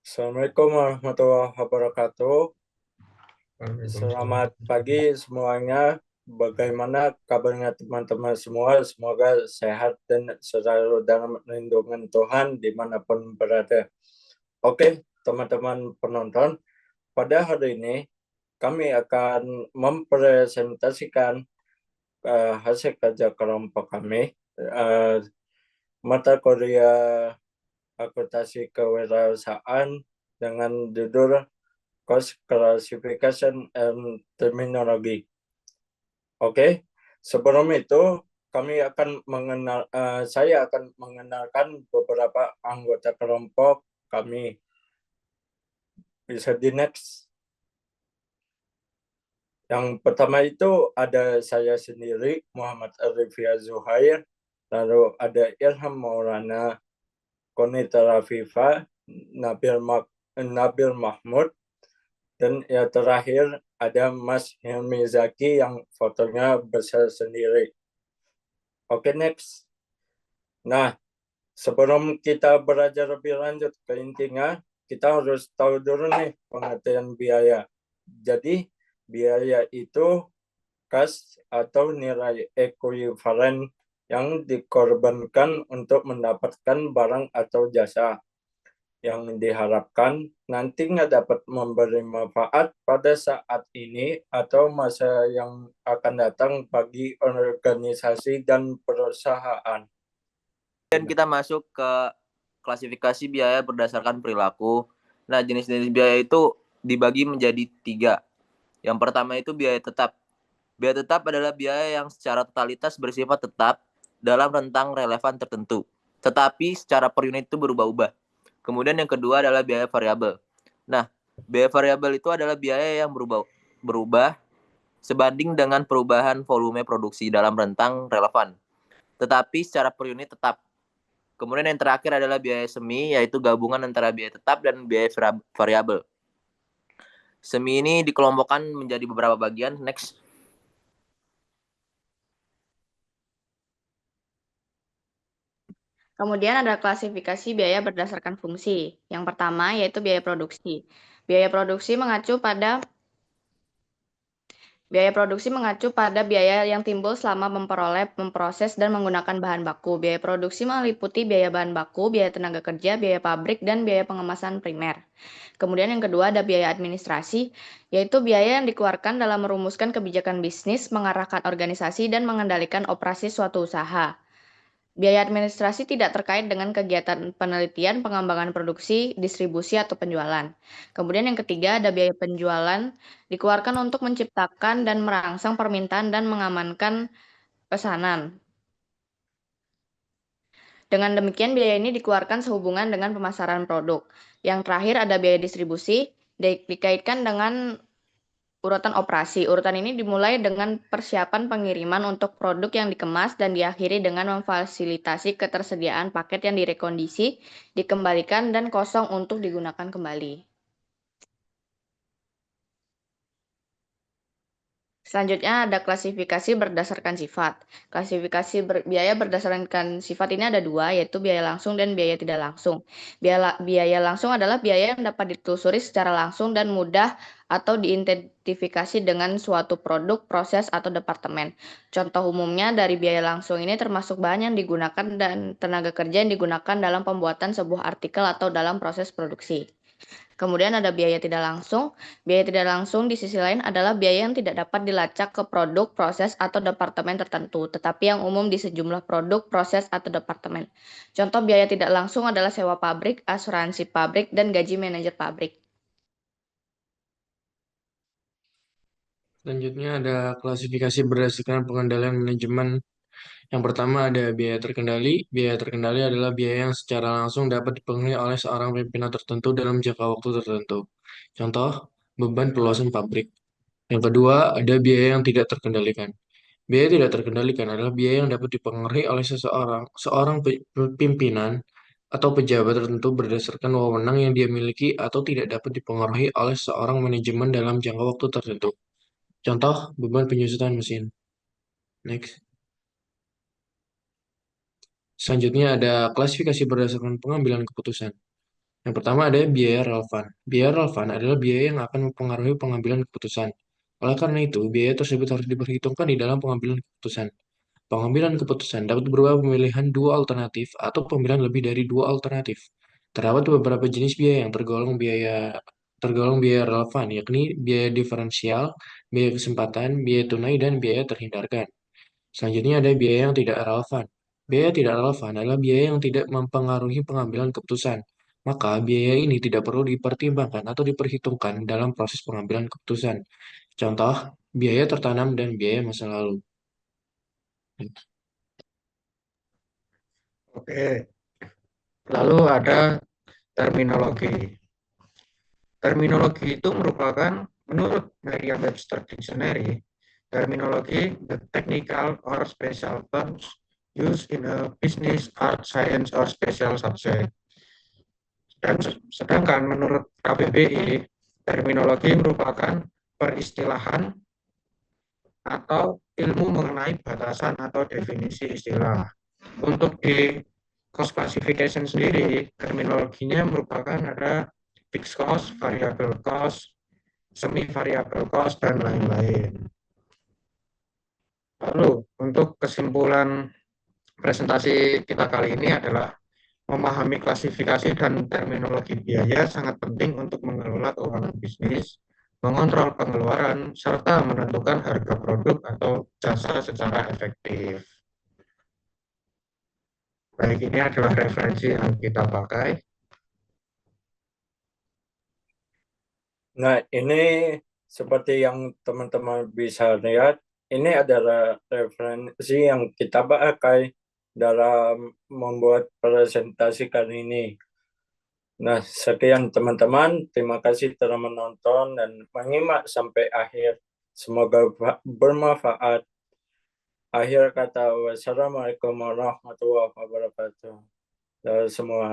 Assalamualaikum warahmatullahi wabarakatuh. Waalaikumsalam. Selamat pagi semuanya. Bagaimana kabarnya teman-teman semua? Semoga sehat dan selalu dalam lindungan Tuhan dimanapun berada. Oke, teman-teman penonton, pada hari ini kami akan mempresentasikan hasil kerja kelompok kami, mata kuliah akuntansi kewirausahaan dengan judul Cost Classification and Terminology. Oke, sebelum itu saya akan mengenalkan beberapa anggota kelompok kami. Bisa di next. Yang pertama itu ada saya sendiri, Muhammad Arifia Zuhair, lalu ada Ilham Maulana, Konita Rafifa, Nabil Mahmud, dan yang terakhir ada Mas Hilmi Zaki yang fotonya besar sendiri. Oke, next. Nah, sebelum kita belajar lebih lanjut ke intinya, kita harus tahu dulu nih pengertian biaya. Jadi, biaya itu kas atau nilai ekuivalen yang dikorbankan untuk mendapatkan barang atau jasa yang diharapkan nantinya dapat memberi manfaat pada saat ini atau masa yang akan datang bagi organisasi dan perusahaan. Dan kita masuk ke klasifikasi biaya berdasarkan perilaku. Nah, jenis-jenis biaya itu dibagi menjadi 3. Yang pertama itu biaya tetap. Biaya tetap adalah biaya yang secara totalitas bersifat tetap dalam rentang relevan tertentu, tetapi secara per unit itu berubah-ubah. Kemudian yang kedua adalah biaya variabel. Nah, biaya variabel itu adalah biaya yang berubah sebanding dengan perubahan volume produksi dalam rentang relevan, tetapi secara per unit tetap. Kemudian yang terakhir adalah biaya semi, yaitu gabungan antara biaya tetap dan biaya variabel. Semi ini dikelompokkan menjadi beberapa bagian. Next. Kemudian ada klasifikasi biaya berdasarkan fungsi. Yang pertama yaitu biaya produksi. Biaya produksi mengacu pada biaya yang timbul selama memperoleh, memproses, dan menggunakan bahan baku. Biaya produksi meliputi biaya bahan baku, biaya tenaga kerja, biaya pabrik, dan biaya pengemasan primer. Kemudian yang kedua ada biaya administrasi, yaitu biaya yang dikeluarkan dalam merumuskan kebijakan bisnis, mengarahkan organisasi, dan mengendalikan operasi suatu usaha. Biaya administrasi tidak terkait dengan kegiatan penelitian, pengembangan produksi, distribusi, atau penjualan. Kemudian yang ketiga ada biaya penjualan, dikeluarkan untuk menciptakan dan merangsang permintaan dan mengamankan pesanan. Dengan demikian biaya ini dikeluarkan sehubungan dengan pemasaran produk. Yang terakhir ada biaya distribusi, dikaitkan dengan urutan operasi. Urutan ini dimulai dengan persiapan pengiriman untuk produk yang dikemas dan diakhiri dengan memfasilitasi ketersediaan paket yang direkondisi, dikembalikan, dan kosong untuk digunakan kembali. Selanjutnya ada klasifikasi berdasarkan sifat. Klasifikasi biaya berdasarkan sifat ini ada 2, yaitu biaya langsung dan biaya tidak langsung. Biaya langsung adalah biaya yang dapat ditelusuri secara langsung dan mudah atau diidentifikasi dengan suatu produk, proses, atau departemen. Contoh umumnya dari biaya langsung ini termasuk bahan yang digunakan dan tenaga kerja yang digunakan dalam pembuatan sebuah artikel atau dalam proses produksi. Kemudian ada biaya tidak langsung. Biaya tidak langsung di sisi lain adalah biaya yang tidak dapat dilacak ke produk, proses, atau departemen tertentu, tetapi yang umum di sejumlah produk, proses, atau departemen. Contoh biaya tidak langsung adalah sewa pabrik, asuransi pabrik, dan gaji manajer pabrik. Selanjutnya ada klasifikasi berdasarkan pengendalian manajemen. Yang pertama ada biaya terkendali. Biaya terkendali adalah biaya yang secara langsung dapat dipenuhi oleh seorang pimpinan tertentu dalam jangka waktu tertentu. Contoh, beban perluasan pabrik. Yang kedua, ada biaya yang tidak terkendalikan. Biaya tidak terkendalikan adalah biaya yang dapat dipengaruhi oleh seorang pimpinan atau pejabat tertentu berdasarkan wewenang yang dia miliki atau tidak dapat dipengaruhi oleh seorang manajemen dalam jangka waktu tertentu. Contoh, beban penyusutan mesin. Next. Selanjutnya ada klasifikasi berdasarkan pengambilan keputusan. Yang pertama ada biaya relevan. Biaya relevan adalah biaya yang akan mempengaruhi pengambilan keputusan. Oleh karena itu, biaya tersebut harus diperhitungkan di dalam pengambilan keputusan. Pengambilan keputusan dapat berupa pemilihan dua alternatif atau pemilihan lebih dari dua alternatif. Terdapat beberapa jenis biaya yang tergolong biaya relevan, yakni biaya diferensial, biaya kesempatan, biaya tunai, dan biaya terhindarkan. Selanjutnya ada biaya yang tidak relevan. Biaya tidak relevan adalah biaya yang tidak mempengaruhi pengambilan keputusan. Maka biaya ini tidak perlu dipertimbangkan atau diperhitungkan dalam proses pengambilan keputusan. Contoh, biaya tertanam dan biaya masa lalu. Oke, lalu ada terminologi. Terminologi itu merupakan, menurut Merriam-Webster Dictionary, terminologi the technical or special terms used in a business, art, science, or special subject. Dan sedangkan menurut KBBI, terminologi merupakan peristilahan atau ilmu mengenai batasan atau definisi istilah. Untuk di cost classification sendiri, terminologinya merupakan ada fixed cost, variable cost, semi variable cost, dan lain-lain. Lalu untuk kesimpulan presentasi kita kali ini adalah memahami klasifikasi dan terminologi biaya sangat penting untuk mengelola keuangan bisnis, mengontrol pengeluaran, serta menentukan harga produk atau jasa secara efektif. Baik, ini adalah referensi yang kita pakai. Nah, ini seperti yang teman-teman bisa lihat, ini adalah referensi yang kita pakai dalam membuat presentasi kali ini. Nah, sekian teman-teman. Terima kasih telah menonton dan menyimak sampai akhir. Semoga bermanfaat. Akhir kata, wassalamualaikum warahmatullahi wabarakatuh. Semua.